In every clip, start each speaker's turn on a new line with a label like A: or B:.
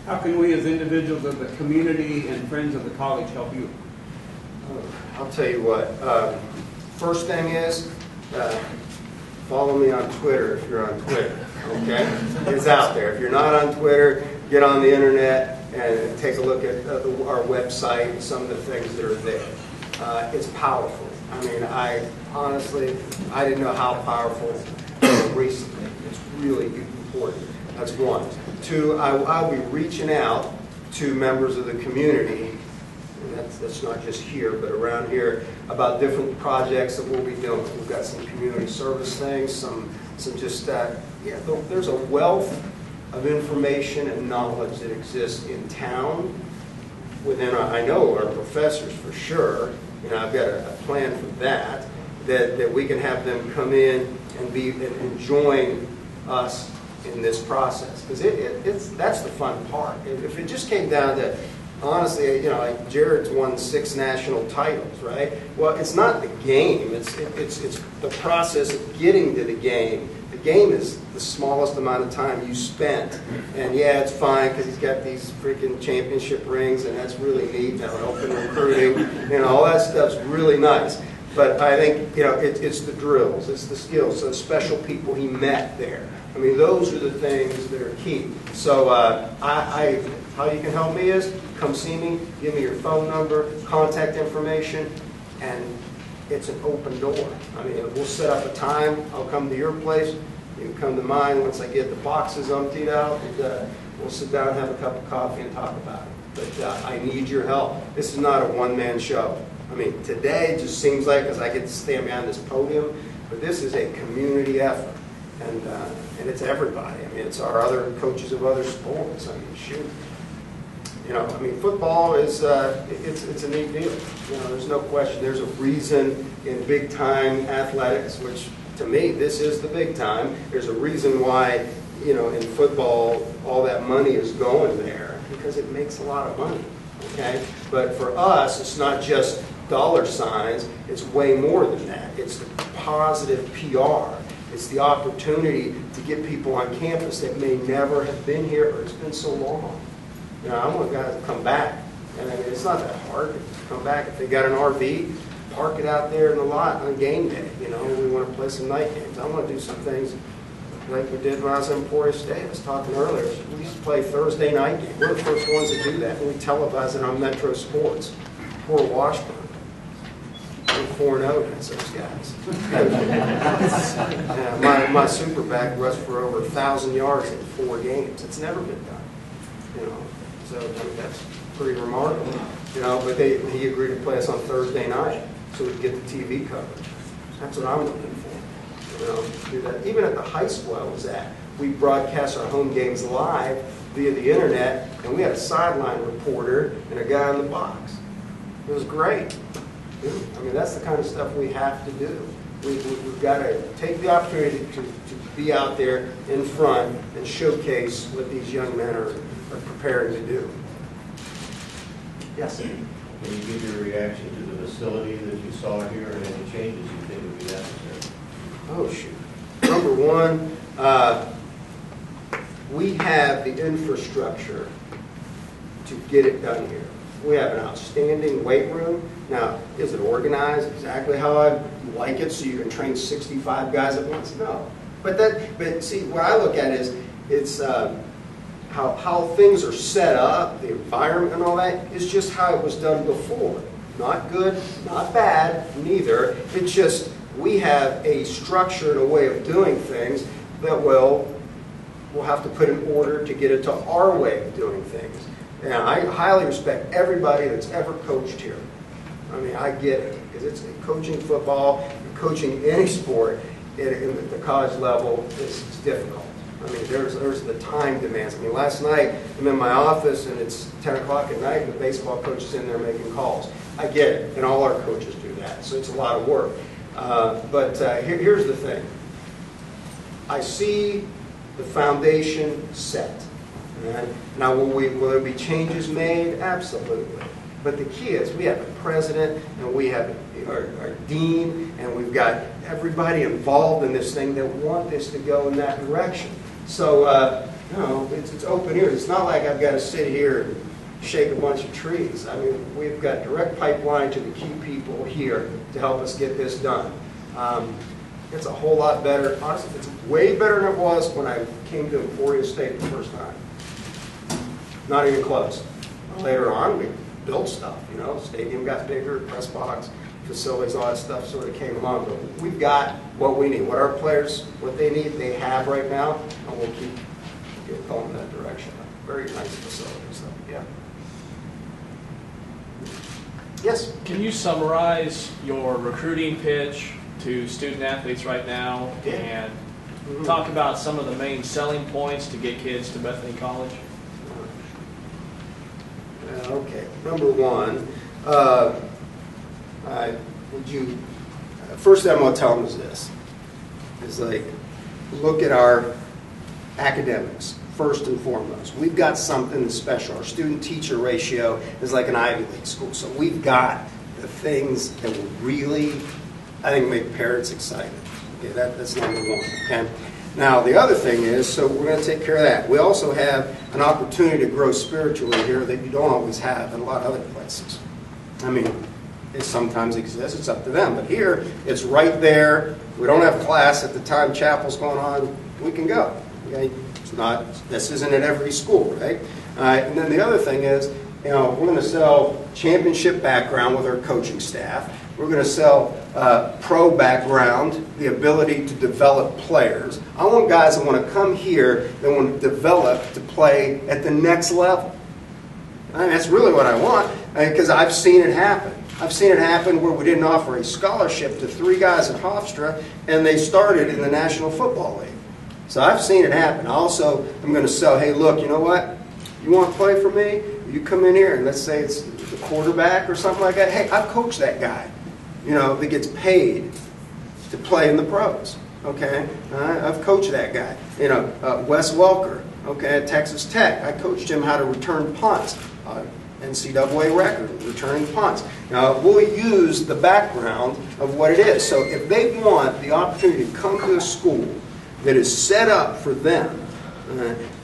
A: How can we as individuals of the community and friends of the college help you?
B: I'll tell you what. First thing is, follow me on Twitter if you're on Twitter, okay? It's out there. If you're not on Twitter, get on the internet and take a look at our website and some of the things that are there. It's powerful. I mean, I honestly didn't know how powerful recently. It's really important. That's one. Two, I'll be reaching out to members of the community, and that's not just here, but around here, about different projects that we'll be doing. We've got some community service things, some just, there's a wealth of information and knowledge that exists in town, within I know our professors for sure, and I've got a plan for that we can have them come in and join us in this process, because that's the fun part. If it just came down to, honestly, like Jarrod's won 6 national titles, right? Well, it's not the game. It's the process of getting to the game. The game is the smallest amount of time you spent, and yeah, it's fine because he's got these freaking championship rings, and that's really neat. Now, open recruiting, all that stuff's really nice. But I think it's the drills, it's the skills, so the special people he met there. I mean, those are the things that are key. So how you can help me is come see me, give me your phone number, contact information, and it's an open door. I mean, we'll set up a time. I'll come to your place. You can come to mine once I get the boxes emptied out, and we'll sit down and have a cup of coffee and talk about it. But I need your help. This is not a one-man show. I mean, today just seems like, because I get to stand behind this podium, but this is a community effort. And it's everybody. I mean, it's our other coaches of other sports. I mean, shoot. I mean, football is it's a neat deal. There's no question. There's a reason in big time athletics, which to me this is the big time. There's a reason why in football all that money is going there, because it makes a lot of money. Okay, but for us, it's not just dollar signs. It's way more than that. It's the positive PR. It's the opportunity to get people on campus that may never have been here, or it's been so long. I want guys to come back. And I mean, it's not that hard to come back. If they got an RV, park it out there in the lot on game day. We want to play some night games. I want to do some things like we did when I was in Emporia State. I was talking earlier. We used to play Thursday night games. We're the first ones to do that. And we televise it on Metro Sports. Poor Washburn. 4-0 against those guys. My superback rushed for over 1,000 yards in 4 games. It's never been done. So I mean, that's pretty remarkable. But he agreed to play us on Thursday night so we could get the TV coverage. That's what I'm looking for. Do that. Even at the high school I was at, we broadcast our home games live via the internet, and we had a sideline reporter and a guy in the box. It was great. I mean, that's the kind of stuff we have to do. We've got to take the opportunity to be out there in front and showcase what these young men are preparing to do. Yes?
C: Can you give your reaction to the facility that you saw here and any changes you think would be necessary?
B: Oh, shoot. Number one, we have the infrastructure to get it done here. We have an outstanding weight room. Now, is it organized exactly how I like it so you can train 65 guys at once? No. But see, what I look at is it's how things are set up, the environment and all that is just how it was done before. Not good, not bad, neither. It's just we have a structure and a way of doing things that we'll have to put in order to get it to our way of doing things. And I highly respect everybody that's ever coached here. I mean, I get it, because it's coaching football, coaching any sport at the college level is difficult. I mean, there's the time demands. I mean, last night I'm in my office and it's 10 o'clock at night and the baseball coach is in there making calls. I get it, and all our coaches do that, so it's a lot of work. But here's the thing. I see the foundation set. Right? Now, will there be changes made? Absolutely. But the key is we have a president and we have our dean and we've got everybody involved in this thing that want this to go in that direction. So No, it's open ears. It's not like I've got to sit here and shake a bunch of trees. I mean, we've got direct pipeline to the key people here to help us get this done. It's a whole lot better. Honestly, it's way better than it was when I came to Emporia State the first time. Not even close. Later on, we built stuff, you know, stadium got bigger, press box, facilities, all that stuff sort of came along. But we've got what we need. What our players, what they need, they have right now, and we'll keep going in that direction. Very nice facilities, so yeah. Yes?
D: Can you summarize your recruiting pitch to student athletes right now and talk about some of the main selling points to get kids to Bethany College?
B: Okay. Number one, first thing I'm going to tell them is this. Is like, look at our academics. First and foremost, we've got something special. Our student-teacher ratio is like an Ivy League school. So we've got the things that will really, I think, make parents excited. Okay, that's number one. Okay. Now, the other thing is, so we're going to take care of that. We also have an opportunity to grow spiritually here that you don't always have in a lot of other places. I mean, it sometimes exists. It's up to them. But here, it's right there. We don't have class at the time chapel's going on. We can go. Okay. This isn't at every school, right? And then the other thing is, you know, we're going to sell championship background with our coaching staff. We're going to sell pro background, the ability to develop players. I want guys that want to come here that want to develop to play at the next level. I mean, that's really what I want, because I've seen it happen. I've seen it happen where we didn't offer a scholarship to 3 guys at Hofstra, and they started in the National Football League. So I've seen it happen. Also, I'm going to sell, hey, look, you know what? You want to play for me? You come in here, and let's say it's the quarterback or something like that. Hey, I've coached that guy, you know, that gets paid to play in the pros. Okay? I've coached that guy. You know, Wes Welker, okay, at Texas Tech. I coached him how to return punts. NCAA record, returning punts. Now, we'll use the background of what it is. So if they want the opportunity to come to a school that is set up for them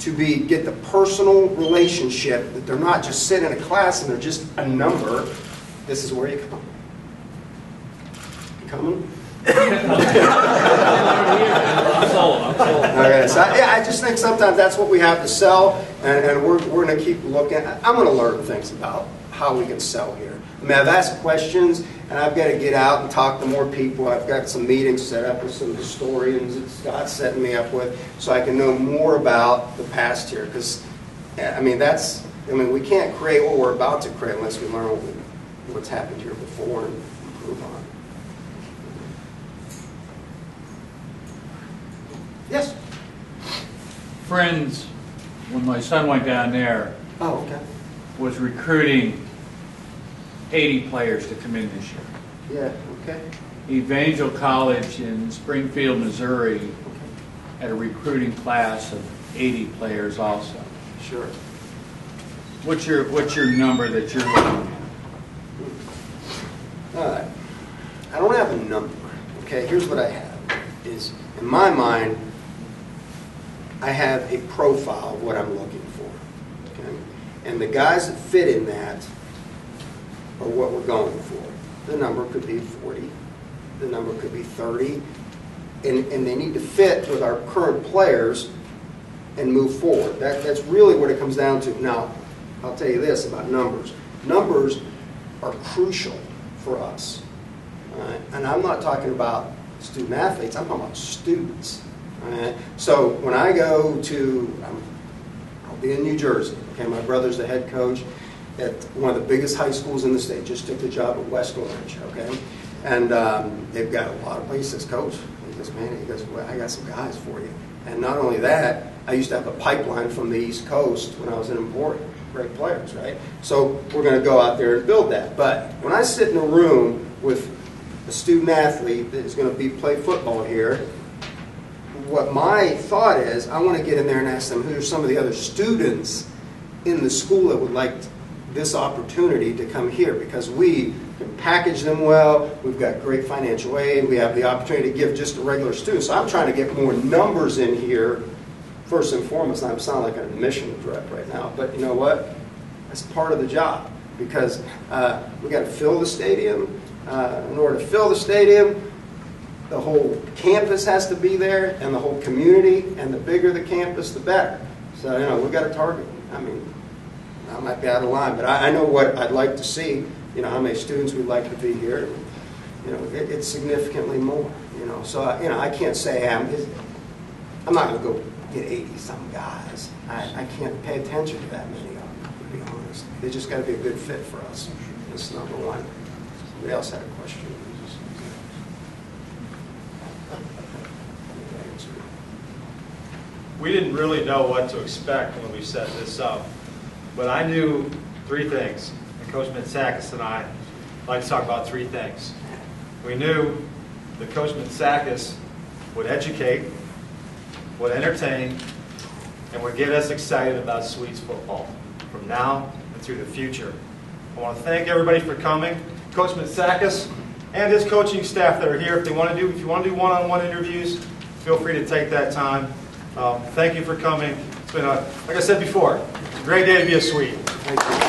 B: to get the personal relationship, that they're not just sitting in a class and they're just a number, this is where you come. You coming?
D: I'm sold.
B: Okay, so I just think sometimes that's what we have to sell, and we're going to keep looking. I'm going to learn things about how we can sell here. I mean, I've asked questions, and I've got to get out and talk to more people. I've got some meetings set up with some historians that Scott's setting me up with, so I can know more about the past here. Because, I mean, we can't create what we're about to create unless we learn what's happened here before and improve on it. Yes?
E: Friends, when my son went down there,
B: Oh, okay.
E: was recruiting 80 players to come in this year.
B: Yeah, okay.
E: Evangel College in Springfield, Missouri, had a recruiting class of 80 players also.
B: Sure.
E: What's your number that you're looking at?
B: I don't have a number. Okay, here's what I have. Is, in my mind, I have a profile of what I'm looking for. Okay? And the guys that fit in that are what we're going for. The number could be 40. The number could be 30. And they need to fit with our current players and move forward. That's really what it comes down to. Now, I'll tell you this about numbers. Numbers are crucial for us. And I'm not talking about student athletes. I'm talking about students. So when I go to, I'll be in New Jersey. Okay, my brother's the head coach at one of the biggest high schools in the state. Just took the job at West Orange. Okay, and they've got a lot of places. Coach, he goes, man, he goes, well, I got some guys for you. And not only that, I used to have a pipeline from the East Coast when I was in Emporia. Great players, right? So we're going to go out there and build that. But when I sit in a room with a student athlete that is going to play football here, what my thought is, I want to get in there and ask them who are some of the other students in the school that would like this opportunity to come here, because we can package them well, we've got great financial aid, we have the opportunity to give just a regular student. So I'm trying to get more numbers in here first and foremost, I sound like an admissions rep right now, but you know what? That's part of the job, because we got to fill the stadium. In order to fill the stadium, the whole campus has to be there, and the whole community, and the bigger the campus, the better. So, you know, we've got to target. I mean, I might be out of line, but I know what I'd like to see, you know, how many students would like to be here. You know, it's significantly more, you know. So, you know, I can't say I'm not going to go get 80-some guys. I can't pay attention to that many of them, to be honest. They just got to be a good fit for us. That's number one. Somebody else had a question.
F: We didn't really know what to expect when we set this up, but I knew three things, and Coach Matsakis and I like to talk about three things. We knew that Coach Matsakis would educate, would entertain, and would get us excited about Swedes football from now and through the future. I want to thank everybody for coming. Coach Matsakis and his coaching staff that are here, if you want to do one-on-one interviews, feel free to take that time. Thank you for coming. It's been, like I said before, it's a great day to be a Swede.
B: Thank you.